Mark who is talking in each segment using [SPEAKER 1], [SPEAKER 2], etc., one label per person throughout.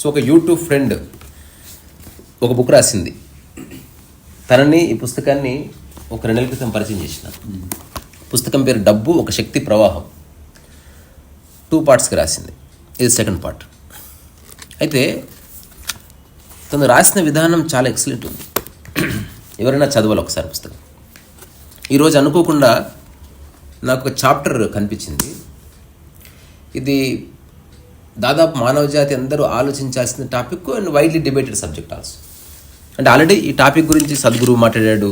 [SPEAKER 1] So ఒక YouTube friend ఒక book రాసింది. తనని ఈ పుస్తకాన్ని ఒక 2 నెలల క్రితం పరిచయం చేసిన. పుస్తకం పేరు డబ్బు ఒక శక్తి ప్రవాహం. 2 పార్ట్స్కి రాసింది. ఇది సెకండ్ పార్ట్. అయితే తను రాసిన విధానం చాలా ఎక్సలెంట్ ఉంది. ఎవరైనా చదవాలి ఒకసారి పుస్తకం. ఈరోజు అనుకోకుండా నాకు ఒక చాప్టర్ కనిపించింది. ఇది దాదాపు మానవ జాతి అందరూ ఆలోచించాల్సిన topic and widely debated subject also. అంటే ఆల్రెడీ ఈ టాపిక్ గురించి సద్గురు మాట్లాడాడు,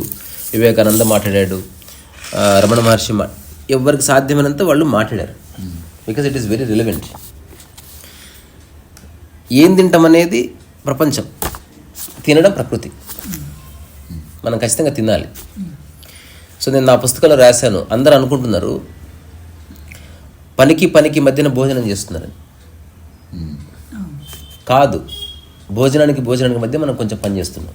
[SPEAKER 1] వివేకానంద మాట్లాడాడు, రమణ మహర్షి ఎవరికి సాధ్యమైనంత వాళ్ళు మాట్లాడారు. Because it is very relevant. ఏం తింటామనేది ప్రపంచం, తినడం ప్రకృతి. మనం ఖచ్చితంగా తినాలి. సో నేను నా పుస్తకంలో రాశాను, అందరూ అనుకుంటున్నారు పనికి మధ్యన భోజనం చేస్తున్నారని. కాదు, భోజనానికి మధ్య మనం కొంచెం పని చేస్తున్నాం.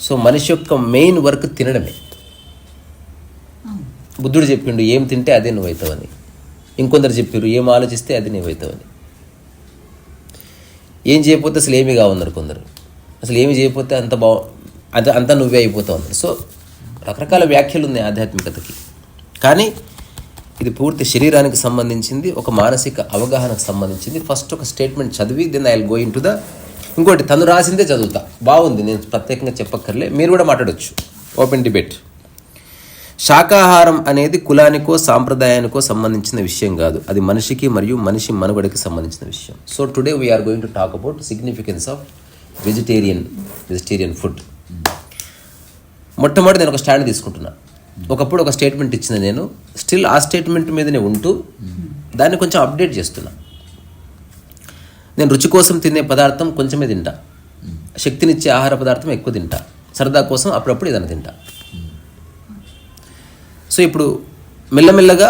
[SPEAKER 1] సో మనిషి యొక్క మెయిన్ వర్క్ తినడమే. బుద్ధుడు చెప్పిండు, ఏం తింటే అదే నువ్వు అవుతావని. ఇంకొందరు చెప్పారు, ఏం ఆలోచిస్తే అది నువ్వు అవుతావని. ఏం చేయకపోతే అసలు ఏమీ కావన్నారు కొందరు. అసలు ఏమి చేయకపోతే అంతా నువ్వే అయిపోతావు అన్నారు. సో రకరకాల వ్యాఖ్యలు ఉన్నాయి ఆధ్యాత్మికతకి. కానీ ఇది పూర్తి శరీరానికి సంబంధించింది, ఒక మానసిక అవగాహనకు సంబంధించింది. ఫస్ట్ ఒక స్టేట్మెంట్ చదివి then I will go into the ఇంకోటి తను రాసిందే చదువుతా. బాగుంది, నేను ప్రత్యేకంగా చెప్పక్కర్లే, మీరు కూడా మాట్లాడవచ్చు. Open debate. శాకాహారం అనేది కులానికో సాంప్రదాయానికో సంబంధించిన విషయం కాదు, అది మనిషికి మరియు మనిషి మనుగడకి సంబంధించిన విషయం. So today we are going to talk about significance of vegetarian food. మొట్టమొదటి నేను ఒక స్టాండ్ తీసుకుంటున్నా. ఒకప్పుడు ఒక స్టేట్మెంట్ ఇచ్చిన నేను స్టిల్ ఆ స్టేట్మెంట్ మీదనే ఉంటూ దాన్ని కొంచెం అప్డేట్ చేస్తున్నా. నేను రుచి కోసం తినే పదార్థం కొంచెమే తింటా, శక్తినిచ్చే ఆహార పదార్థం ఎక్కువ తింటా, సరదా కోసం అప్పుడప్పుడు ఏదైనా తింటా. సో ఇప్పుడు మెల్లమెల్లగా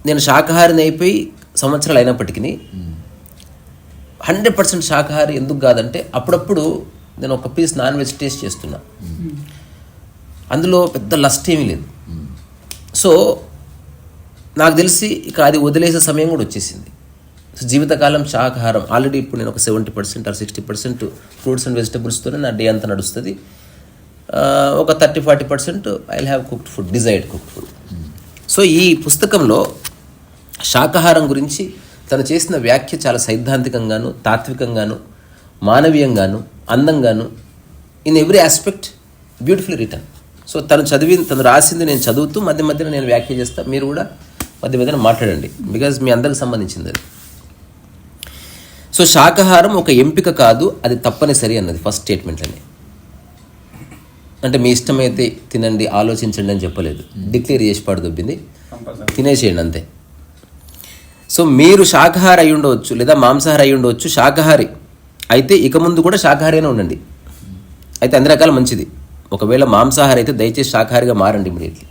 [SPEAKER 1] నేను శాకాహారిని అయిపోయి సంవత్సరాలు అయినప్పటికీ 100% శాకాహారి ఎందుకు కాదంటే అప్పుడప్పుడు నేను ఒక పీస్ నాన్ వెజ్ టేస్ట్ చేస్తున్నా. అందులో పెద్ద లస్ట్ ఏమీ లేదు. సో నాకు తెలిసి ఇక అది వదిలేసే సమయం కూడా వచ్చేసింది. సో జీవితకాలం శాకాహారం. ఆల్రెడీ ఇప్పుడు నేను ఒక 70% or 60% ఫ్రూట్స్ అండ్ వెజిటబుల్స్తోనే నా డే అంతా నడుస్తుంది. ఒక 30-40% I will have cooked food, desired cooked food. So ఈ పుస్తకంలో శాకాహారం గురించి తను చేసిన వ్యాఖ్య చాలా సైద్ధాంతికంగాను, తాత్వికంగాను, మానవీయంగాను, అందంగాను, in every aspect beautifully return. So తను రాసింది నేను చదువుతూ మధ్య మధ్యన నేను వ్యాఖ్య చేస్తా, మీరు కూడా మధ్య మధ్యన మాట్లాడండి, బికాజ్ మీ అందరికి సంబంధించింది అది. సో శాకాహారం ఒక ఎంపిక కాదు, అది తప్పనిసరి అన్నది ఫస్ట్ స్టేట్మెంట్లని. అంటే మీ ఇష్టమైతే తినండి, ఆలోచించండి అని చెప్పలేదు, డిక్లేర్ చేసి పడదొబ్బింది, తినేసేయండి అంతే. సో మీరు శాకాహారి అయి ఉండవచ్చు, లేదా మాంసాహారి అయి ఉండవచ్చు. శాకాహారి అయితే ఇక ముందు కూడా శాకాహారిగానే ఉండండి, అయితే అన్ని రకాల మంచిది. ఒకవేళ మాంసాహారి అయితే దయచేసి శాకాహారిగా మారండి ఇమీడియట్లీ.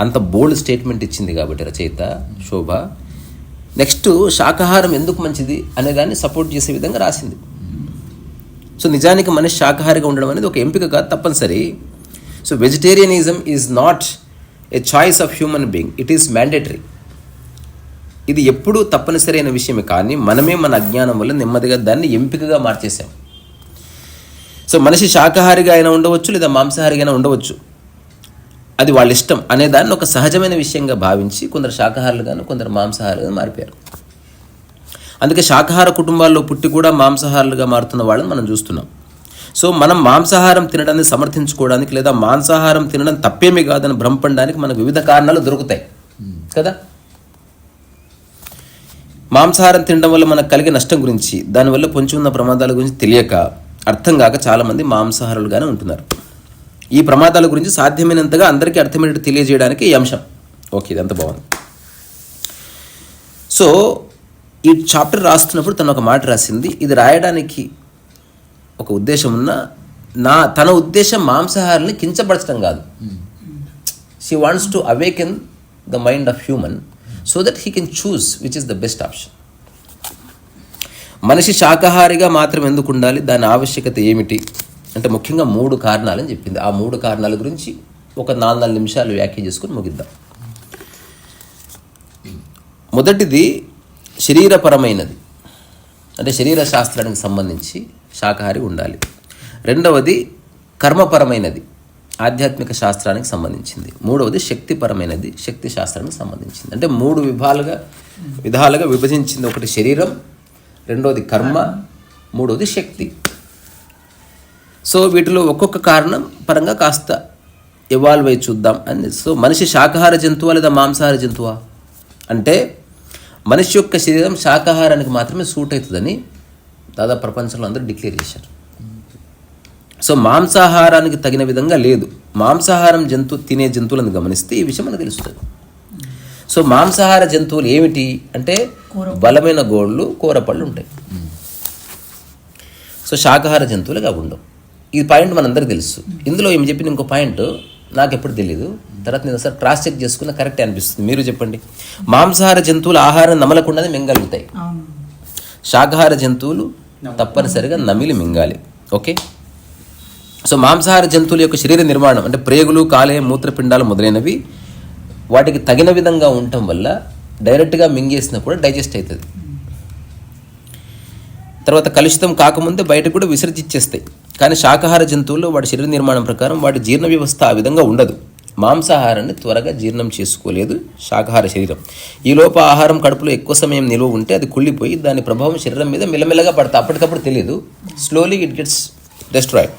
[SPEAKER 1] అంత బోల్డ్ స్టేట్మెంట్ ఇచ్చింది కాబట్టి రచయిత శోభ. నెక్స్ట్ శాకాహారం ఎందుకు మంచిది అనేదాన్ని సపోర్ట్ చేసే విధంగా రాసింది. సో నిజానికి మనిషి శాకాహారిగా ఉండడం అనేది ఒక ఎంపిక కాదు, తప్పనిసరి. So vegetarianism is not a choice of human being, it is mandatory. ఇది ఎప్పుడూ తప్పనిసరి అయిన విషయమే, కానీ మనమే మన అజ్ఞానం వల్ల నెమ్మదిగా దాన్ని ఎంపికగా మార్చేసాం. సో మనిషి శాకాహారిగా అయినా ఉండవచ్చు, లేదా మాంసాహారిగా అయినా ఉండవచ్చు, అది వాళ్ళ ఇష్టం అనే దాన్ని ఒక సహజమైన విషయంగా భావించి కొందరు శాకాహారులుగాను కొందరు మాంసాహారులుగా మారిపోయారు. అందుకే శాకాహార కుటుంబాల్లో పుట్టి కూడా మాంసాహారులుగా మారుతున్న వాళ్ళని మనం చూస్తున్నాం. సో మనం మాంసాహారం తినడాన్ని సమర్థించుకోవడానికి, లేదా మాంసాహారం తినడం తప్పేమీ కాదని భ్రమపడడానికి మనకు వివిధ కారణాలు దొరుకుతాయి కదా. మాంసాహారం తినడం వల్ల మనకు కలిగే నష్టం గురించి, దానివల్ల పొంచి ఉన్న ప్రమాదాల గురించి తెలియక, అర్థం కాక చాలామంది మాంసాహారులుగానే ఉంటున్నారు. ఈ ప్రమాదాల గురించి సాధ్యమైనంతగా అందరికీ అర్థమయ్యేట్టు తెలియజేయడానికి ఈ అంశం. ఓకే, ఇదంతా బాగుంది. సో ఈ చాప్టర్ రాస్తున్నప్పుడు తను ఒక మాట రాసింది. ఇది రాయడానికి ఒక ఉద్దేశం తన ఉద్దేశం మాంసాహారాన్ని కించపరచడం కాదు. She wants to awaken the mind of human so that he can choose which is the best option. మనిషి శాకాహారిగా మాత్రం ఎందుకు ఉండాలి, దాని ఆవశ్యకత ఏమిటి అంటే ముఖ్యంగా 3 కారణాలని చెప్పింది. ఆ 3 కారణాల గురించి ఒక 4 నిమిషాలు వ్యాఖ్య చేసుకుని ముగిద్దాం. మొదటిది శరీరపరమైనది, అంటే శరీర శాస్త్రానికి సంబంధించి శాకాహారి ఉండాలి. రెండవది కర్మపరమైనది, ఆధ్యాత్మిక శాస్త్రానికి సంబంధించింది. మూడవది శక్తిపరమైనది, శక్తి శాస్త్రానికి సంబంధించింది. అంటే 3 విధాలుగా విభజించింది. ఒకటి శరీరం, రెండవది కర్మ, మూడవది శక్తి. సో వీటిలో ఒక్కొక్క కారణం పరంగా కాస్త ఎవాల్వ్ అయి చూద్దాం అని. సో మనిషి శాకాహార జంతువా లేదా మాంసాహార జంతువా అంటే మనిషి యొక్క శరీరం శాకాహారానికి మాత్రమే సూట్ అవుతుందని దాదాపు ప్రపంచంలో అందరూ డిక్లేర్ చేశారు. సో మాంసాహారానికి తగిన విధంగా లేదు. మాంసాహారం తినే జంతువులను గమనిస్తే ఈ విషయం మనకు తెలుస్తుంది. సో మాంసాహార జంతువులు ఏమిటి అంటే బలమైన గోళ్ళు, కూరపళ్ళు ఉంటాయి. సో శాకాహార జంతువులుగా ఉండవు. ఈ పాయింట్ మనందరికీ తెలుసు. ఇందులో ఏమి చెప్పిన ఇంకో పాయింట్ నాకు ఎప్పుడు తెలియదు, తర్వాత నేను ఒకసారి క్రాస్ చెక్ చేసుకున్న కరెక్టే అనిపిస్తుంది. మీరు చెప్పండి. మాంసాహార జంతువులు ఆహారం నమలకుండానే మింగలుగుతాయి. శాకాహార జంతువులు తప్పనిసరిగా నమిలి మింగాలి. ఓకే. సో మాంసాహార జంతువుల యొక్క శరీర నిర్మాణం అంటే ప్రేగులు, కాలేయం, మూత్రపిండాలు మొదలైనవి వాటికి తగిన విధంగా ఉండటం వల్ల డైరెక్ట్గా మింగేసినా కూడా డైజెస్ట్ అవుతుంది. తర్వాత కలుషితం కాకముందే బయటకు కూడా విసర్జించేస్తాయి. కానీ శాకాహార జంతువుల్లో వాటి శరీర నిర్మాణం ప్రకారం వాటి జీర్ణ వ్యవస్థ ఆ విధంగా ఉండదు. మాంసాహారాన్ని త్వరగా జీర్ణం చేసుకోలేదు శాకాహార శరీరం. ఈ లోప ఆహారం కడుపులో ఎక్కువ సమయం నిల్వ ఉంటే అది కుళ్ళిపోయి దాని ప్రభావం శరీరం మీద మెల్లమెల్లగా పడుతుంది. అప్పటికప్పుడు తెలియదు, slowly it gets destroyed.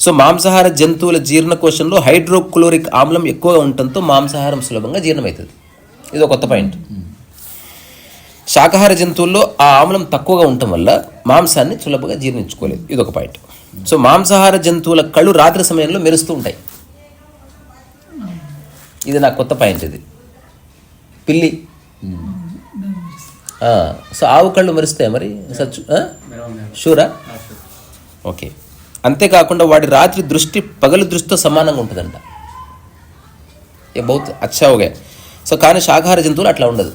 [SPEAKER 1] So మాంసాహార జంతువుల జీర్ణకోశంలో హైడ్రోక్లోరిక్ ఆమ్లం ఎక్కువగా ఉండటంతో మాంసాహారం సులభంగా జీర్ణమవుతుంది. ఇది ఒక కొత్త పాయింట్. శాకాహార జంతువుల్లో ఆ ఆమ్లం తక్కువగా ఉండటం వల్ల మాంసాన్ని సులభంగా జీర్ణించుకోలేదు. ఇది ఒక పాయింట్. సో మాంసాహార జంతువుల కళ్ళు రాత్రి సమయంలో మెరుస్తూ ఉంటాయి. ఇది నాకు కొత్త పాయింట్. ఇది పిల్లి. సో ఆవు కళ్ళు మెరుస్తాయి మరి సచ్చు షూరా? ఓకే. అంతేకాకుండా వాడి రాత్రి దృష్టి పగలు దృష్టితో సమానంగా ఉంటుందంట. ఏ బహుత్ అచ్చా ఓకే. సో కానీ శాకాహార జంతువులు అట్లా ఉండదు.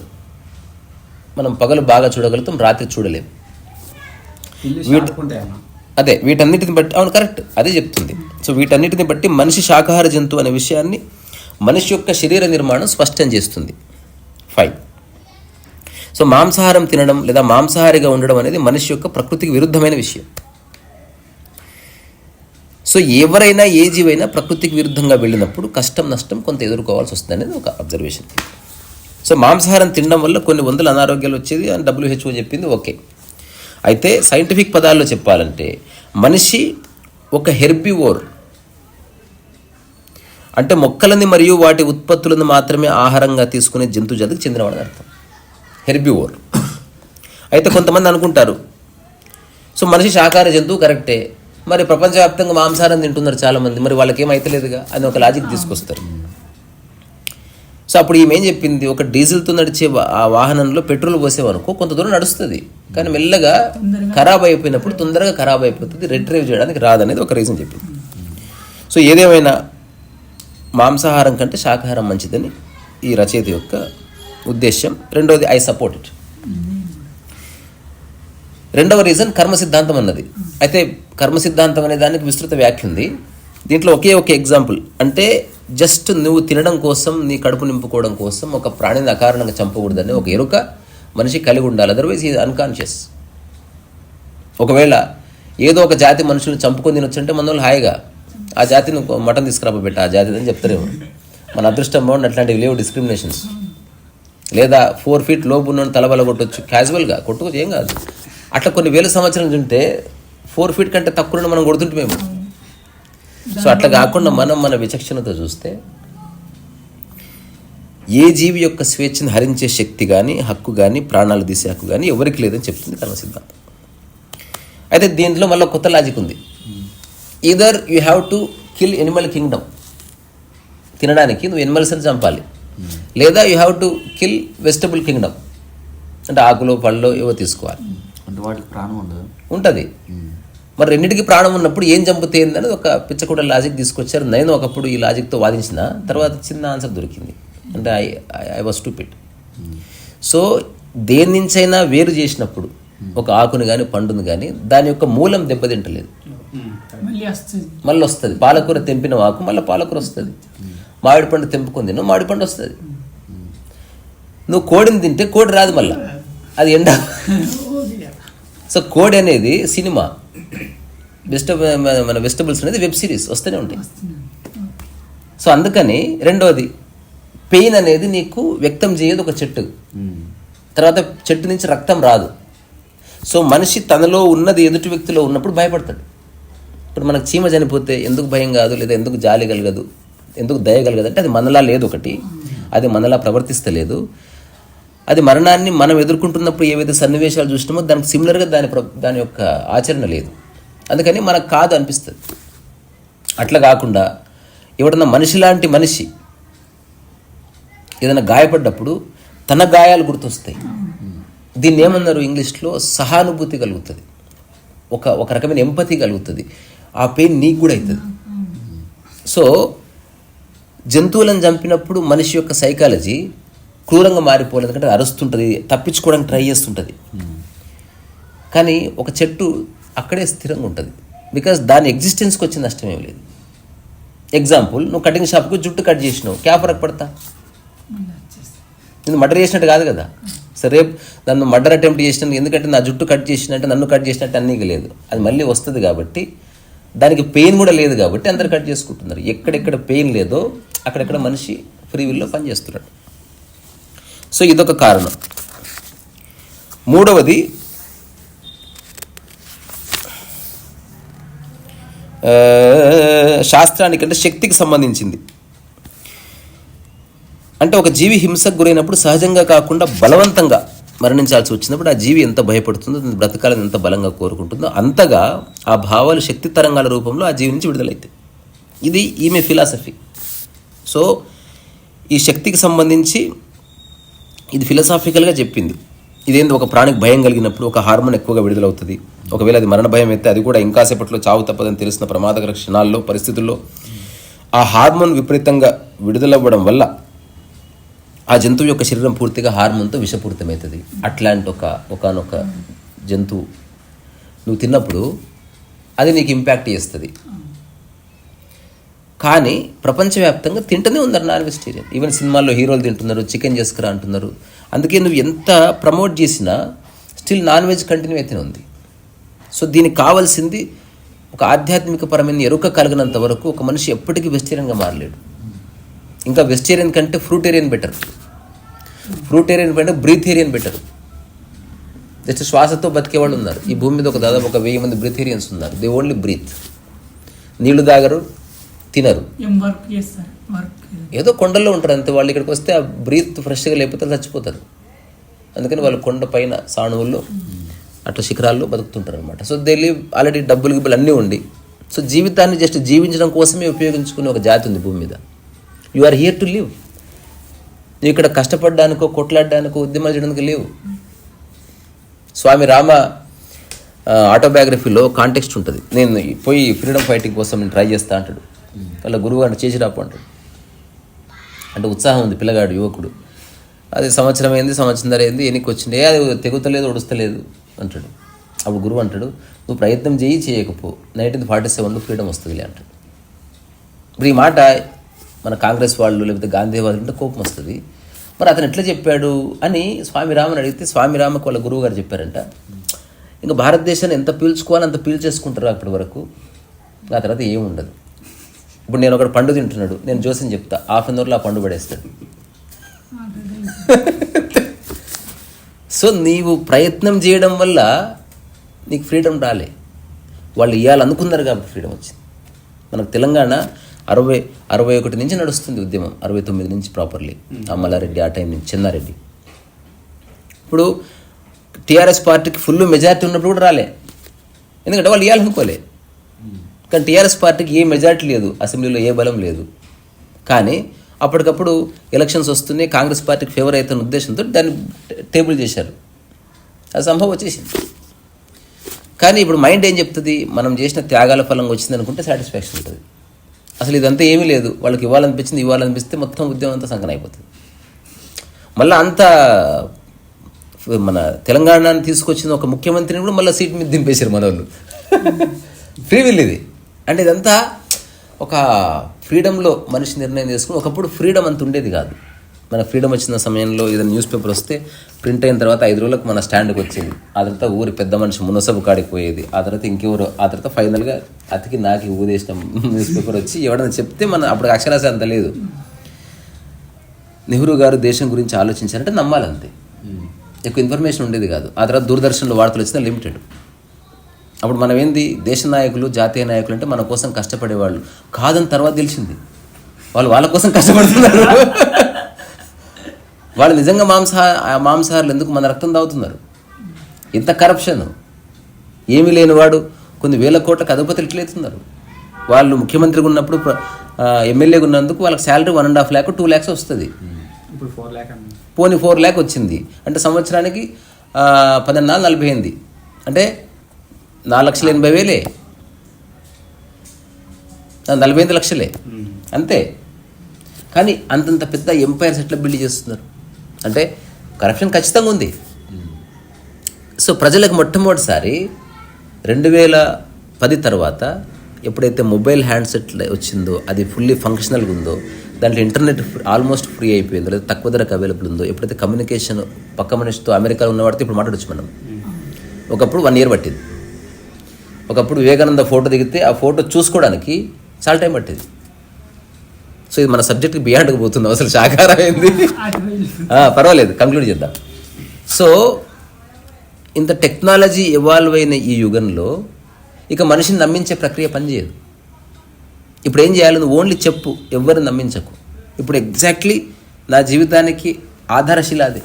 [SPEAKER 1] మనం పగలు బాగా చూడగలుగుతాం, రాత్రి చూడలేము. అదే వీటన్నిటిని బట్టి, అవును కరెక్ట్, అదే చెప్తుంది. సో వీటన్నిటిని బట్టి మనిషి శాకాహార జంతువు అనే విషయాన్ని మనిషి యొక్క శరీర నిర్మాణం స్పష్టం చేస్తుంది. 5. సో మాంసాహారం తినడం లేదా మాంసాహారిగా ఉండడం అనేది మనిషి యొక్క ప్రకృతికి విరుద్ధమైన విషయం. సో ఎవరైనా ఏ జీవైనా ప్రకృతికి విరుద్ధంగా వెళ్ళినప్పుడు కష్టం నష్టం కొంత ఎదుర్కోవాల్సి వస్తుంది అనేది ఒక అబ్జర్వేషన్. సో మాంసాహారం తినడం వల్ల కొన్ని వందల అనారోగ్యాలు వచ్చేది అని WHO చెప్పింది. ఓకే. అయితే సైంటిఫిక్ పదాల్లో చెప్పాలంటే మనిషి ఒక హెర్బివోర్, అంటే మొక్కలని మరియు వాటి ఉత్పత్తులను మాత్రమే ఆహారంగా తీసుకునే జంతు జాతికి చెందినవాడని అర్థం హెర్బివోర్. అయితే కొంతమంది అనుకుంటారు సో మనిషి శాకాహార జంతువు కరెక్టే, మరి ప్రపంచవ్యాప్తంగా మాంసాహారం తింటున్నారు చాలామంది, మరి వాళ్ళకి ఏమైతలేదుగా అని ఒక లాజిక్ తీసుకొస్తారు. సో అప్పుడు ఈమెం చెప్పింది, ఒక డీజిల్తో నడిచే ఆ వాహనంలో పెట్రోల్ పోసేవనుకో కొంత దూరం నడుస్తుంది, కానీ మెల్లగా ఖరాబ్ అయిపోయినప్పుడు తొందరగా ఖరాబ్ అయిపోతుంది, రిట్రైవ్ చేయడానికి రాదనేది ఒక రీజన్ చెప్పింది. సో ఏదేమైనా మాంసాహారం కంటే శాకాహారం మంచిదని ఈ రచయిత యొక్క ఉద్దేశం. రెండవది ఐ సపోర్ట్ ఇట్. రెండవ రీజన్ కర్మ సిద్ధాంతం అన్నది. అయితే కర్మ సిద్ధాంతం అనే దానికి విస్తృత వ్యాఖ్య ఉంది. దీంట్లో ఒకే ఒక ఎగ్జాంపుల్, అంటే జస్ట్ నువ్వు తినడం కోసం, నీ కడుపు నింపుకోవడం కోసం ఒక ప్రాణిని అకారణంగా చంపకూడదని ఒక ఎరుక మనిషి కలిగి ఉండాలి. Otherwise is unconscious. ఒకవేళ ఏదో ఒక జాతి మనుషులు చంపుకొని తినొచ్చంటే మన వాళ్ళు హాయిగా ఆ జాతిని మటన్ తీసుకురాబెట్ట ఆ జాతి అని చెప్తారేమో. మన అదృష్టం బాగుండి అట్లాంటివి లేవు డిస్క్రిమినేషన్స్. లేదా 4 feet లోపు ఉన్న తలబల కొట్టొచ్చు, క్యాజువల్గా కొట్టుకోవచ్చు, ఏం కాదు. అట్లా కొన్ని వేల సంవత్సరాల ఉంటే 4 feet కంటే తక్కువ మనం కొడుతుంటామేమో. సో అట్లా కాకుండా మనం మన విచక్షణతో చూస్తే ఏ జీవి యొక్క స్వేచ్ఛను హరించే శక్తి కానీ, హక్కు కానీ, ప్రాణాలు తీసే హక్కు కానీ ఎవరికి లేదని చెప్తుంది కర్మ సిద్ధాంతం. అయితే దీంట్లో మళ్ళీ కొత్త లాజిక్ ఉంది. Either you have to kill Animal Kingdom, తినడానికి నువ్వు ఎనిమల్స్ని చంపాలి, లేదా you have to kill vegetable Kingdom, అంటే ఆకులు పళ్ళు ఏవో తీసుకోవాలి.
[SPEAKER 2] అంటే వాటికి ప్రాణం ఉండదు,
[SPEAKER 1] ఉంటుంది. మరి రెండింటికి ప్రాణం ఉన్నప్పుడు ఏం చంపితే ఏందని ఒక పిచ్చకూడ లాజిక్ తీసుకొచ్చారు. నేను ఒకప్పుడు ఈ లాజిక్తో వాదించిన తర్వాత చిన్న ఆన్సర్ దొరికింది, అంటే ఐ వాజ్ స్టూపిడ్. సో దేని నుంచైనా వేరు చేసినప్పుడు ఒక ఆకుని కానీ పండుని కానీ దాని యొక్క మూలం దెబ్బతింటలేదు, మళ్ళీ వస్తుంది. పాలకూర తెంపిన ఆకు మళ్ళీ పాలకూర వస్తుంది. మామిడి పండు తెంపుకొని తిన్నావు, మామిడి పండు వస్తుంది. నువ్వు కోడిని తింటే కోడి రాదు, మళ్ళీ అది ఎండ సో కోడి అనేది సినిమా, మన వెజిటబుల్స్ అనేది వెబ్ సిరీస్ వస్తూనే ఉంటాయి. సో అందుకని రెండోది పెయిన్ అనేది నీకు వ్యక్తం చేయదు ఒక చెట్టు, తర్వాత చెట్టు నుంచి రక్తం రాదు. సో మనిషి తనలో ఉన్నది ఎదుటి వ్యక్తిలో ఉన్నప్పుడు భయపడతాడు. ఇప్పుడు మనకు చీమ చనిపోతే ఎందుకు భయం కాదు, లేదా ఎందుకు జాలి కలగదు, ఎందుకు దయ కలగదు అంటే అది మనలా లేదు, ఒకటి అది మనలా ప్రవర్తిస్తలేదు. అది మరణాన్ని మనం ఎదుర్కొంటున్నప్పుడు ఏవైతే సన్నివేశాలు చూసినామో దానికి సిమిలర్గా దాని యొక్క ఆచరణ లేదు, అందుకని మనకు కాదు అనిపిస్తుంది. అట్లా కాకుండా ఎవడన్నా మనిషి లాంటి మనిషి ఏదైనా గాయపడ్డప్పుడు తన గాయాలు గుర్తొస్తాయి. దీన్ని ఏమన్నారు ఇంగ్లీష్లో, సహానుభూతి కలుగుతుంది, ఒక రకమైన ఎంపతి కలుగుతుంది. ఆ పెయిన్ నీకు కూడా అవుతుంది. సో జంతువులను చంపినప్పుడు మనిషి యొక్క సైకాలజీ క్రూరంగా మారిపోలేదు, ఎందుకంటే అరుస్తుంటుంది, తప్పించుకోవడానికి ట్రై చేస్తుంటుంది. కానీ ఒక చెట్టు అక్కడే స్థిరంగా ఉంటుంది, బికాస్ దాని ఎగ్జిస్టెన్స్కి వచ్చే నష్టం ఏం లేదు. ఎగ్జాంపుల్, నువ్వు కటింగ్ షాప్కి జుట్టు కట్ చేసినావు, క్యా ఫరక్ పడతా, నేను మర్డర్ చేసినట్టు కాదు కదా. సరే రేపు నన్ను మర్డర్ అటెంప్ట్ చేసినాను, ఎందుకంటే నా జుట్టు కట్ చేసినట్టు నన్ను కట్ చేసినట్టు అన్నీకి లేదు, అది మళ్ళీ వస్తుంది కాబట్టి దానికి పెయిన్ కూడా లేదు కాబట్టి అందరు కట్ చేసుకుంటున్నారు. ఎక్కడెక్కడ పెయిన్ లేదో అక్కడెక్కడ మనిషి ఫ్రీ విల్లో పనిచేస్తున్నాడు. సో ఇదొక కారణం. మూడవది శాస్త్రానికంటే శక్తికి సంబంధించింది. అంటే ఒక జీవి హింసకు గురైనప్పుడు సహజంగా కాకుండా బలవంతంగా మరణించాల్సి వచ్చినప్పుడు ఆ జీవి ఎంత భయపడుతుందో, బ్రతకాలని ఎంత బలంగా కోరుకుంటుందో అంతగా ఆ భావాలు శక్తి తరంగాల రూపంలో ఆ జీవి నుంచి విడుదలవుతాయి. ఇది ఈమె ఫిలాసఫీ. సో ఈ శక్తికి సంబంధించి ఇది ఫిలాసాఫికల్గా చెప్పింది. ఇదేంది, ఒక ప్రాణికి భయం కలిగినప్పుడు ఒక హార్మోన్ ఎక్కువగా విడుదలవుతుంది. ఒకవేళ అది మరణ భయం అయితే అది కూడా ఇంకాసేపట్లో చావు తప్పదని తెలిసిన ప్రమాదకర క్షణాల్లో పరిస్థితుల్లో ఆ హార్మోన్ విపరీతంగా విడుదలవ్వడం వల్ల ఆ జంతువు యొక్క శరీరం పూర్తిగా హార్మోన్తో విషపూరితమవుతుంది. అట్లాంటి ఒకనొక జంతువు నువ్వు తిన్నప్పుడు అది నీకు ఇంపాక్ట్ చేస్తుంది. కానీ ప్రపంచవ్యాప్తంగా తింటూనే ఉన్నారు నాన్ వెజిటేరియన్. ఈవెన్ సినిమాల్లో హీరోలు తింటున్నారు, చికెన్ చేసుకురా అంటున్నారు. అందుకే నువ్వు ఎంత ప్రమోట్ చేసినా స్టిల్ నాన్ వెజ్ కంటిన్యూ అయితేనే ఉంది. సో దీనికి కావాల్సింది ఒక ఆధ్యాత్మిక పరమైన ఎరుక కలిగినంత వరకు ఒక మనిషి ఎప్పటికీ వెజిటేరియన్గా మారలేడు. ఇంకా వెజిటేరియన్ కంటే ఫ్రూటేరియన్ బెటర్, ఫ్రూటేరియన్ కంటే బ్రీథేరియన్ బెటర్. జస్ట్ శ్వాసతో బతికే వాళ్ళు ఉన్నారు ఈ భూమి మీద. దాదాపు 1000 మంది బ్రీథేరియన్స్ ఉన్నారు. దే ఓన్లీ బ్రీత్, నీళ్లు తాగరు, తినరు, ఏదో కొండల్లో ఉంటారు అంతే. వాళ్ళు ఇక్కడికి వస్తే ఆ బ్రీత్ ఫ్రెష్గా లేకపోతే చచ్చిపోతారు. అందుకని వాళ్ళు కొండ పైన సాణువుల్లో అట్లా శిఖరాల్లో బతుకుతుంటారు అనమాట. సో దే లివ్ ఆల్రెడీ డబ్బులు గిబ్బులు అన్నీ ఉండి, సో జీవితాన్ని జస్ట్ జీవించడం కోసమే ఉపయోగించుకునే ఒక జాతి ఉంది భూమి మీద. You are here to live. నువ్వు ఇక్కడ కష్టపడడానికో కొట్లాడడానికో ఉద్యమాలు చేయడానికి లేవు. స్వామి రామ ఆటోబయోగ్రఫీలో కాంటెక్స్ట్ ఉంటుంది. నేను పోయి ఫ్రీడమ్ ఫైటింగ్ కోసం నేను ట్రై చేస్తా అంటాడు. వాళ్ళ గురువు అంటే చేసి రాపు అంటాడు. అంటే ఉత్సాహం ఉంది పిల్లగాడు, యువకుడు. అది సంవత్సరం అయింది, సంవత్సరం అయింది, ఎన్నికి వచ్చింది, అది తెగుతలేదు, ఒడుస్తలేదు అంటాడు. అప్పుడు గురువు అంటాడు, నువ్వు ప్రయత్నం చేయకపో 1947లో ఫ్రీడమ్ వస్తుందిలే అంటాడు. ఇప్పుడు ఈ మాట మన కాంగ్రెస్ వాళ్ళు లేకపోతే గాంధీవాదులు ఉంటే కోపం వస్తుంది. మరి అతను ఎట్లా చెప్పాడు అని స్వామి రామని అడిగితే స్వామి రామకు వాళ్ళ గురువు గారు చెప్పారంట, ఇంకా భారతదేశాన్ని ఎంత పీల్చుకోవాలో అంత పీల్చేసుకుంటారు అప్పటి వరకు, ఆ తర్వాత ఏముండదు. ఇప్పుడు నేను ఒకటి పండు తింటున్నాడు, నేను జోసిని చెప్తా, హాఫ్ అన్ అవర్లో ఆ పండు పడేస్తాడు. సో నీవు ప్రయత్నం చేయడం వల్ల నీకు ఫ్రీడమ్ రాలే, వాళ్ళు ఇవ్వాలనుకున్నారు కాబట్టి ఫ్రీడమ్ వచ్చింది. మనకు తెలంగాణ 61 నుంచి నడుస్తుంది ఉద్యమం, 69 నుంచి ప్రాపర్లీ. అమలారెడ్డి ఆ టైం నుంచి, చెన్నారెడ్డి. ఇప్పుడు టీఆర్ఎస్ పార్టీకి ఫుల్ మెజారిటీ ఉన్నప్పుడు కూడా రాలే, ఎందుకంటే వాళ్ళు ఇవ్వాలనుకోలే. కానీ టీఆర్ఎస్ పార్టీకి ఏ మెజారిటీ లేదు, అసెంబ్లీలో ఏ బలం లేదు. కానీ అప్పటికప్పుడు ఎలక్షన్స్ వస్తున్నాయి, కాంగ్రెస్ పార్టీకి ఫేవర్ అవుతున్న ఉద్దేశంతో దాన్ని టేబుల్ చేశారు, అది సంభవం వచ్చేసింది. కానీ ఇప్పుడు మైండ్ ఏం చెప్తుంది, మనం చేసిన త్యాగాల ఫలంగా వచ్చింది అనుకుంటే సాటిస్ఫాక్షన్ ఉంటుంది. అసలు ఇదంతా ఏమీ లేదు, వాళ్ళకి ఇవ్వాలనిపిస్తే మొత్తం ఉద్యమం అంతా సంకనం అయిపోతుంది. మళ్ళీ అంతా మన తెలంగాణని తీసుకొచ్చిన ఒక ముఖ్యమంత్రిని కూడా మళ్ళీ సీట్ మీద దింపేశారు మన వాళ్ళు. ఫ్రీ విల్ ఇది. అంటే ఇదంతా ఒక ఫ్రీడంలో మనిషి నిర్ణయం చేసుకుని, ఒకప్పుడు ఫ్రీడమ్ అంత ఉండేది కాదు. మన ఫ్రీడమ్ వచ్చిన సమయంలో ఏదైనా న్యూస్ పేపర్ వస్తే ప్రింట్ అయిన తర్వాత 5 రోజులకు మన స్టాండ్కి వచ్చేది. ఆ తర్వాత ఊరి పెద్ద మనిషి మునసబు కాడికి పోయేది. ఆ తర్వాత ఇంకెవరు, ఆ తర్వాత ఫైనల్గా అతికి నాకు ఊదేసిన న్యూస్ పేపర్ వచ్చి ఎవడన్నా చెప్తే మన అప్పుడు అక్షరాస్యత అంత లేదు. నెహ్రూ గారు దేశం గురించి ఆలోచించారంటే నమ్మాలంతే, ఎక్కువ ఇన్ఫర్మేషన్ ఉండేది కాదు. ఆ తర్వాత దూరదర్శన్లో వార్తలు వచ్చినా లిమిటెడ్. అప్పుడు మనం ఏంది, దేశ నాయకులు జాతీయ నాయకులు అంటే మన కోసం కష్టపడేవాళ్ళు కాదని తర్వాత తెలిసింది. వాళ్ళు వాళ్ళ కోసం కష్టపడుతున్నారు. వాళ్ళు నిజంగా మాంసాహారులు ఎందుకు మన రక్తం తాగుతున్నారు? ఇంత కరప్షన్, ఏమీ లేనివాడు కొన్ని వేల కోట్లకు అధిపతులు ఇట్లవుతున్నారు. వాళ్ళు ముఖ్యమంత్రిగా ఉన్నప్పుడు ఎమ్మెల్యేగా ఉన్నందుకు వాళ్ళకి శాలరీ 1.5 lakh 2 lakhs వస్తుంది. పోనీ 4 lakh వచ్చింది అంటే సంవత్సరానికి 14,40 అంటే 4,80,000 45 లక్షలే అంతే. కానీ అంతంత పెద్ద ఎంపైర్స్ ఎట్లా బిల్డ్ చేస్తున్నారు అంటే కరప్షన్ ఖచ్చితంగా ఉంది. సో ప్రజలకు మొట్టమొదటిసారి 2010 తర్వాత ఎప్పుడైతే మొబైల్ హ్యాండ్సెట్ వచ్చిందో, అది ఫుల్లీ ఫంక్షనల్గా ఉందో, దాంట్లో ఇంటర్నెట్ ఆల్మోస్ట్ ఫ్రీ అయిపోయిందో, లేదా తక్కువ ధరకు అవైలబుల్ ఉందో, ఎప్పుడైతే కమ్యూనికేషన్ పక్క మనిషితో అమెరికాలో ఉన్నవాడితో ఇప్పుడు మాట్లాడచ్చు మనం. ఒకప్పుడు 1 year పట్టింది. ఒకప్పుడు వివేకానంద ఫోటో దిగితే ఆ ఫోటో చూసుకోవడానికి చాలా టైం పట్టేది. సో ఇది మన సబ్జెక్ట్కి బియాండ్కి పోతుంది, అసలు శాకాహారం అయింది. పర్వాలేదు, కంక్లూడ్ చేద్దాం. సో ఇంత టెక్నాలజీ ఎవాల్వ్ అయిన ఈ యుగంలో ఇక మనిషిని నమ్మించే ప్రక్రియ పనిచేయదు. ఇప్పుడు ఏం చేయాలి, నువ్వు ఓన్లీ చెప్పు, ఎవరిని నమ్మించకు. ఇప్పుడు ఎగ్జాక్ట్లీ నా జీవితానికి ఆధారశిల అది.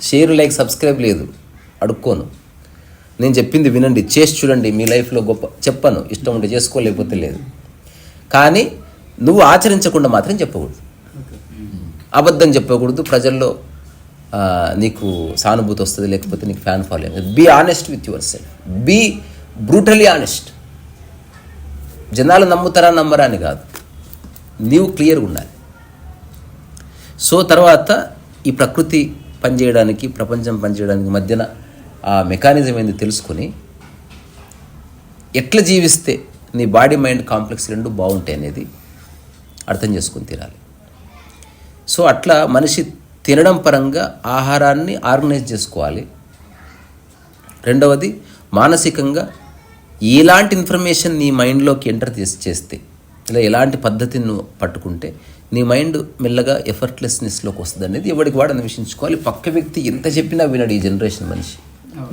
[SPEAKER 1] షేర్, లైక్, సబ్స్క్రైబ్ లేదు, అడుక్కోను. నేను చెప్పింది వినండి, చేసి చూడండి, మీ లైఫ్లో గొప్ప చెప్పను. ఇష్టం ఉంటే చేసుకోలేకపోతే లేదు. కానీ నువ్వు ఆచరించకుండా మాత్రం చెప్పకూడదు, అబద్ధం చెప్పకూడదు. ప్రజల్లో నీకు సానుభూతి వస్తుంది, లేకపోతే నీకు fan following. Be honest with yourself, be brutally honest. జనాలు నమ్ముతారా నమ్మరా అని కాదు, నీవు క్లియర్గా ఉండాలి. సో తర్వాత ఈ ప్రకృతి పనిచేయడానికి, ప్రపంచం పనిచేయడానికి మధ్యన ఆ మెకానిజం ఏంది తెలుసుకొని ఎట్లా జీవిస్తే నీ బాడీ మైండ్ కాంప్లెక్స్ రెండు బాగుంటాయి అనేది అర్థం చేసుకొని తీరాలి. సో అట్లా మనిషి తినడం పరంగా ఆహారాన్ని ఆర్గనైజ్ చేసుకోవాలి. రెండవది, మానసికంగా ఎలాంటి ఇన్ఫర్మేషన్ నీ మైండ్లోకి ఎంటర్ చేస్తే, ఇలా ఎలాంటి పద్ధతిని నువ్వు పట్టుకుంటే నీ మైండ్ మెల్లగా ఎఫర్ట్లెస్నెస్లోకి వస్తుంది అనేది ఎవరికి వాడు అన్వేషించుకోవాలి. పక్క వ్యక్తి ఎంత చెప్పినా వినడు ఈ జనరేషన్ మనిషి,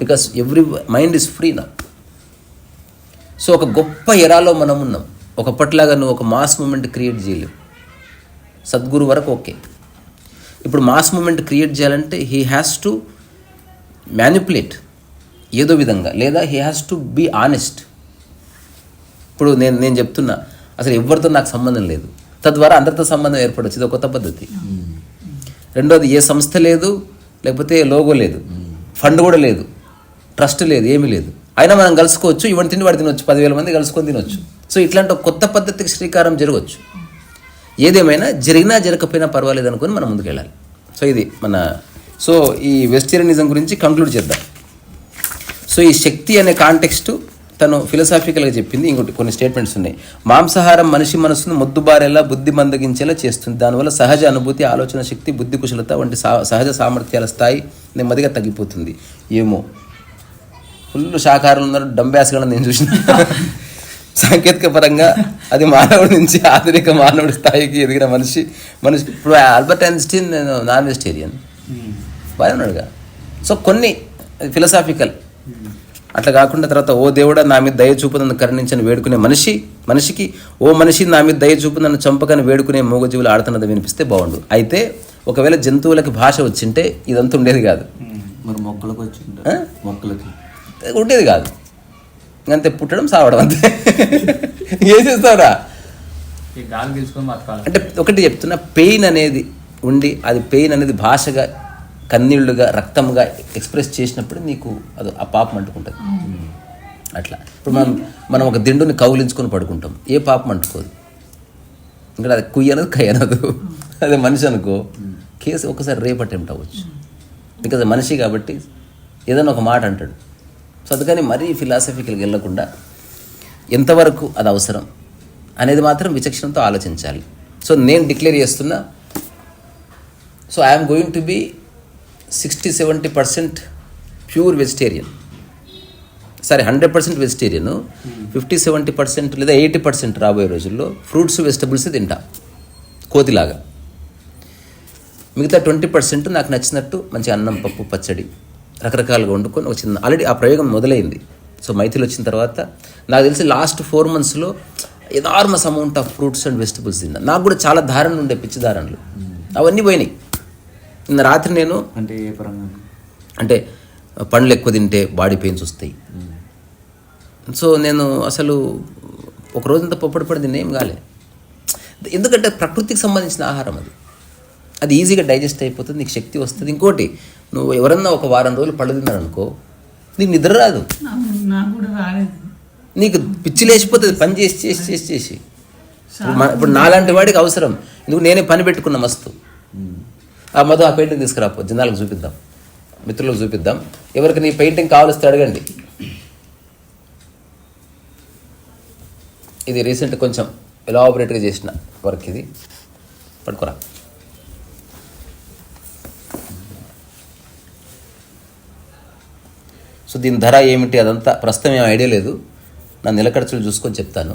[SPEAKER 1] because every mind is free నా. సో ఒక గొప్ప ఎరాలో మనం ఉన్నాం. ఒకప్పటిలాగా నువ్వు ఒక మాస్ మూమెంట్ క్రియేట్ చేయలేవు. సద్గురు వరకు ఓకే. ఇప్పుడు మాస్ మూమెంట్ క్రియేట్ చేయాలంటే హీ హ్యాస్ టు మ్యానిపులేట్ ఏదో విధంగా, లేదా he has to be honest. ఇప్పుడు నేను చెప్తున్నా, అసలు ఎవరితో నాకు సంబంధం లేదు, తద్వారా అందరితో సంబంధం ఏర్పడవచ్చు. ఇది ఒక కొత్త పద్ధతి. రెండోది, ఏ సంస్థ లేదు, లేకపోతే లోగో లేదు, ఫండ్ కూడా లేదు, ట్రస్ట్ లేదు, ఏమీ లేదు, అయినా మనం కలుసుకోవచ్చు. ఇవన్నీ తిండి వాడు తినొచ్చు, 10,000 మంది కలుసుకొని తినొచ్చు. సో ఇట్లాంటి ఒక కొత్త పద్ధతికి శ్రీకారం జరగవచ్చు. ఏదేమైనా జరిగినా జరగకపోయినా పర్వాలేదు అనుకుని మనం ముందుకు వెళ్ళాలి. సో ఇది సో ఈ వెజిటేరియనిజం గురించి కంక్లూడ్ చేద్దాం. సో ఈ శక్తి అనే కాంటెక్స్ట్ తను ఫిలసాఫికల్గా చెప్పింది. ఇంకోటి కొన్ని స్టేట్మెంట్స్ ఉన్నాయి. మాంసాహారం మనిషి మనసును మొద్దుబారేలా, బుద్ధి మందగించేలా చేస్తుంది. దానివల్ల సహజ అనుభూతి, ఆలోచన శక్తి, బుద్ధి కుశలత వంటి సహజ సామర్థ్యాల స్థాయి నెమ్మదిగా తగ్గిపోతుంది. ఏమో ఫుల్ శాకాహారం ఉన్నారు, డంబ్యాస్గా నేను చూసిన. సాంకేతిక పరంగా అది మానవుడి నుంచి ఆధునిక మానవుడి స్థాయికి ఎదిగిన మనిషి. ఇప్పుడు ఆల్బర్ట్ ఐన్స్టీన్ నాన్ వెజిటేరియన్ బాగా ఉన్నాడుగా. సో కొన్ని ఫిలసాఫికల్ అట్లా కాకుండా తర్వాత ఓ దేవుడా నా మీద దయ చూపు నన్ను కరుణించని వేడుకునే మనిషికి ఓ మనిషి నా మీద దయ చూపు నన్ను చంపకని వేడుకునే మూగజీవులు ఆడుతున్నది వినిపిస్తే బాగుండు. అయితే ఒకవేళ జంతువులకి భాష వచ్చింటే ఇదంతా ఉండేది కాదు.
[SPEAKER 2] మరి మొక్కలకు వచ్చింటే మొక్కలకి
[SPEAKER 1] ఉండేది కాదు. అంతే, పుట్టడం సావడం అంతే. ఏం చేస్తావురా అంటే ఒకటి చెప్తున్నా, పెయిన్ అనేది ఉండి అది పెయిన్ అనేది భాషగా, కన్నీళ్లుగా, రక్తంగా ఎక్స్ప్రెస్ చేసినప్పుడు నీకు అది ఆ పాపం అంటుకుంటుంది. అట్లా ఇప్పుడు మనం ఒక దిండుని కౌలించుకొని పడుకుంటాం, ఏ పాపం అంటుకోదు. ఇంకా అది కుయ్య అనదు, కయ్య అనదు. అదే మనిషి అనుకో, కేసు ఒకసారి రేపు అటెంప్ట్ అవ్వచ్చు. బికాజ్ మనిషి కాబట్టి ఏదైనా ఒక మాట అంటాడు. సో అందుకని మరీ ఫిలాసఫికల్కి వెళ్ళకుండా ఎంతవరకు అది అవసరం అనేది మాత్రం విచక్షణతో ఆలోచించాలి. సో నేను డిక్లేర్ చేస్తున్నా, so I'm going to be 60-70% pure vegetarian. సరే 100% వెజిటేరియన్, 50-70% లేదా 80% రాబోయే రోజుల్లో ఫ్రూట్స్ వెజిటబుల్స్ తింటా కోతిలాగా. మిగతా 20% నాకు నచ్చినట్టు మంచి అన్నం, పప్పు, పచ్చడి రకరకాలుగా వండుకొని ఒక చిన్న ఆల్రెడీ ఆ ప్రయోగం మొదలైంది. సో మైథిలి వచ్చిన తర్వాత నాకు తెలిసి లాస్ట్ 4 monthsలో enormous amount of fruits and vegetables తిన్నా. నాకు కూడా చాలా ధారణలు ఉండే, పిచ్చి ధారణలు, అవన్నీ పోయినాయి. నిన్న రాత్రి నేను
[SPEAKER 2] అంటే ఏ పరంగా
[SPEAKER 1] అంటే పండ్లు ఎక్కువ తింటే బాడీ పెయిన్స్ వస్తాయి. సో నేను అసలు ఒక రోజంతా పొప్పడి తిన్నా, ఏం కాలే. ఎందుకంటే ప్రకృతికి సంబంధించిన ఆహారం అది ఈజీగా డైజెస్ట్ అయిపోతుంది, నీకు శక్తి వస్తుంది. ఇంకోటి, నువ్వు ఎవరన్నా ఒక వారం రోజులు పళ్ళు తిన్నారనుకో, నీకు నిద్ర రాదు, నీకు పిచ్చి లేచిపోతుంది పని చేసి చేసి చేసి చేసి. ఇప్పుడు నాలాంటి వాడికి అవసరం. ఎందుకు నేనే పని పెట్టుకున్నా మస్తు. ఆ మధు ఆ పెయింటింగ్ తీసుకురాపో, జనాలకు చూపిద్దాం, మిత్రులకు చూపిద్దాం. ఎవరికి నీ పెయింటింగ్ కావాలిస్తే అడగండి. ఇది రీసెంట్ కొంచెం ఎలాబొరేట్గా చేసిన వర్క్. ఇది పట్టుకోరా. సో దీని ధర ఏమిటి అదంతా ప్రస్తుతం ఏం ఐడియా లేదు. నా నెల ఖర్చులు చూసుకొని చెప్తాను.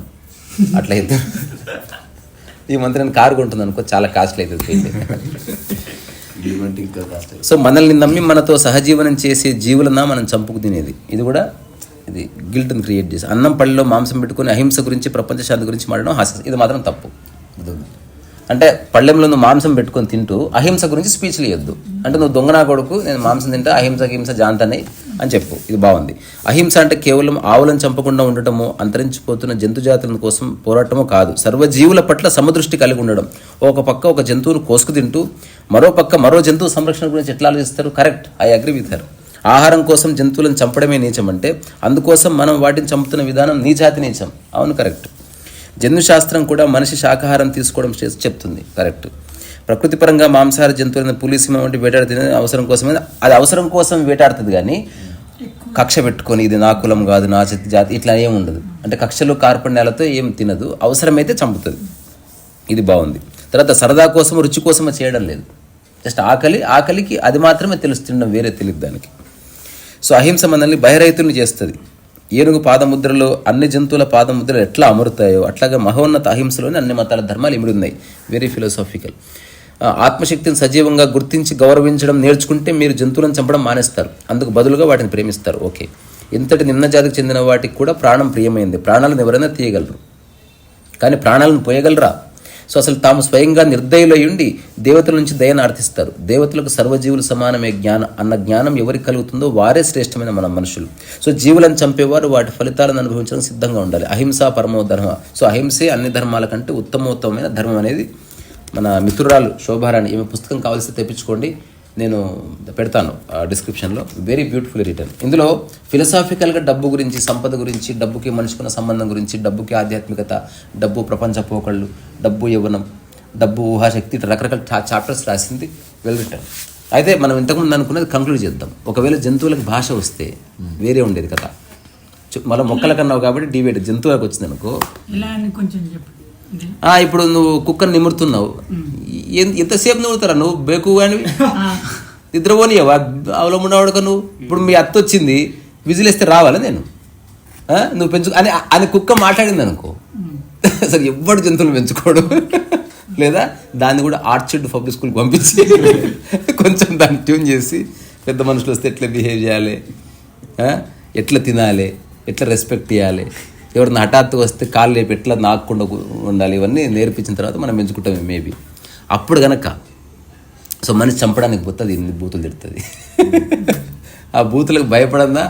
[SPEAKER 1] అట్లా అయితే ఈ మంత్ నేను కారు కొంటుంది అనుకో, చాలా కాస్ట్లీ అవుతుంది. సో మనల్ని నమ్మి మనతో సహజీవనం చేసే జీవులన్నా మనం చంపుకు తినేది. ఇది కూడా ఇది గిల్ట్ని క్రియేట్ చేసి అన్నం పళ్ళలో మాంసం పెట్టుకుని అహింస గురించి, ప్రపంచ శాంతి గురించి మాట్లాడడం హాస్యం. ఇది మాత్రం తప్పు. అంటే పళ్ళెంలో నువ్వు మాంసం పెట్టుకొని తింటూ అహింస గురించి స్పీచ్లు ఇవ్వద్దు. అంటే నువ్వు దొంగనా కొడుకు, నేను మాంసం తింటా, అహింస జాంతనే అని చెప్పు. ఇది బాగుంది. అహింస అంటే కేవలం ఆవులను చంపకుండా ఉండటమో, అంతరించిపోతున్న జంతుజాతుల కోసం పోరాటమో కాదు. సర్వజీవుల పట్ల సమదృష్టి కలిగి ఉండడం. ఒక పక్క ఒక జంతువును కోసుకు తింటూ మరో పక్క మరో జంతువు సంరక్షణ గురించి ఎట్లా ఆలోచిస్తారు? Correct, I agree with her. ఆహారం కోసం జంతువులను చంపడమే నీచం అంటే, అందుకోసం మనం వాటిని చంపుతున్న విధానం నీచాతి నీచం. అవును, కరెక్ట్. జన్యుశాస్త్రం కూడా మనిషి శాకాహారం తీసుకోవడం చెప్తుంది, కరెక్ట్. ప్రకృతి పరంగా మాంసాహార జంతువులను పులి, సింహం వంటి వేటాడుతుంది అవసరం కోసమే. అది అవసరం కోసం వేటాడుతుంది, కానీ కక్ష పెట్టుకొని ఇది నా కులం కాదు, నా జాతి ఇట్లా ఏమి ఉండదు. అంటే కక్షలు కార్పణ్యాలతో ఏం తినదు, అవసరమైతే చంపుతుంది. ఇది బాగుంది. తర్వాత సరదా కోసం, రుచి కోసమే చేయడం లేదు. జస్ట్ ఆకలికి అది మాత్రమే తెలుస్తుండడం, వేరే తెలియదు దానికి. సో అహింస మనల్ని భయరహితుల్ని చేస్తుంది. ఏనుగు పాదముద్రలో అన్ని జంతువుల పాదముద్రలు ఎట్లా అమరుతాయో అట్లాగే మహోన్నత అహింసలోనే అన్ని మతాల ధర్మాలు ఇమిడి ఉన్నాయి. Very philosophical. ఆత్మశక్తిని సజీవంగా గుర్తించి గౌరవించడం నేర్చుకుంటే మీరు జంతువులను చంపడం మానేస్తారు, అందుకు బదులుగా వాటిని ప్రేమిస్తారు. ఓకే, ఇంతటి నిమ్న జాతికి చెందిన వాటికి కూడా ప్రాణం ప్రియమైంది. ప్రాణాలను ఎవరైనా తీయగలరు, కానీ ప్రాణాలను పోయగలరా? సో అసలు తాము స్వయంగా నిర్దయులయుండి దేవతల నుంచి దయను అర్థిస్తారు. దేవతలకు సర్వజీవులు సమానమే అన్న జ్ఞానం ఎవరికి కలుగుతుందో వారే శ్రేష్టమైన మన మనుషులు. సో జీవులను చంపేవారు వాటి ఫలితాలను అనుభవించడానికి సిద్ధంగా ఉండాలి. అహింస పరమో ధర్మ. సో అహింసే అన్ని ధర్మాల కంటే ఉత్తమోత్తమైన ధర్మం అనేది మన మిత్రురాలు శోభారాణి, ఈమె పుస్తకం కావాల్సి తెప్పించుకోండి, నేను పెడతాను డిస్క్రిప్షన్లో. Very beautiful return. ఇందులో ఫిలసాఫికల్గా డబ్బు గురించి, సంపద గురించి, డబ్బుకి మనిషికున్న సంబంధం గురించి, డబ్బుకి ఆధ్యాత్మికత, డబ్బు ప్రపంచ పోకళ్ళు, డబ్బు యవ్వనం, డబ్బు ఊహాశక్తి, రకరకాల చాప్టర్స్ రాసింది. Well return. అయితే మనం ఇంతకుముందు అనుకున్నది కంక్లూడ్ చేద్దాం. ఒకవేళ జంతువులకు భాష వస్తే వేరే ఉండేది కదా. మళ్ళీ మొక్కల కన్నావు కాబట్టి డిబేట్. జంతువులకు వచ్చింది అనుకో, ఇప్పుడు నువ్వు కుక్కను నిమురుతున్నావు, ఎంతసేపు నిమురుతారా నువ్వు? బేకు కానివి నిద్రపోనియవా అవలంబున్నవాడుక నువ్వు? ఇప్పుడు మీ అత్త వచ్చింది, విజిలేస్తే రావాలా నేను? నువ్వు అని కుక్క మాట్లాడింది అనుకో, అసలు ఎవ్వడు జంతువులు పెంచుకోడు. లేదా దాన్ని కూడా ఆర్చిడ్ పబ్లిక్ స్కూల్కి పంపించి కొంచెం దాన్ని ట్యూన్ చేసి పెద్ద మనుషులు వస్తే ఎట్లా బిహేవ్ చేయాలి, ఎట్లా తినాలి, ఎట్లా రెస్పెక్ట్ ఇవ్వాలి, ఎవరిని హఠాత్తుగా వస్తే కాళ్ళు లేపి ఎట్లా నాకకుండా ఉండాలి, ఇవన్నీ నేర్పించిన తర్వాత మనం పెంచుకుంటాం మేబీ. అప్పుడు కనుక సో మనిషి చంపడానికి పోతుంది, ఇన్ని బూతులు తిడుతుంది. ఆ బూతులకు భయపడన్నా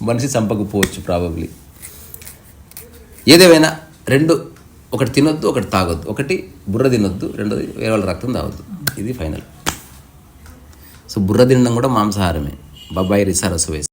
[SPEAKER 1] మనిషి చంపకపోవచ్చు ప్రాబబ్లీ. ఏదేమైనా రెండు, ఒకటి తినొద్దు, ఒకటి తాగొద్దు. ఒకటి బుర్ర తినొద్దు, రెండోది వేరే వాళ్ళ రక్తం తాగొద్దు. ఇది ఫైనల్. సో బుర్ర తినడం కూడా మాంసాహారమే. బాబాయ్ రిసారసు వేసి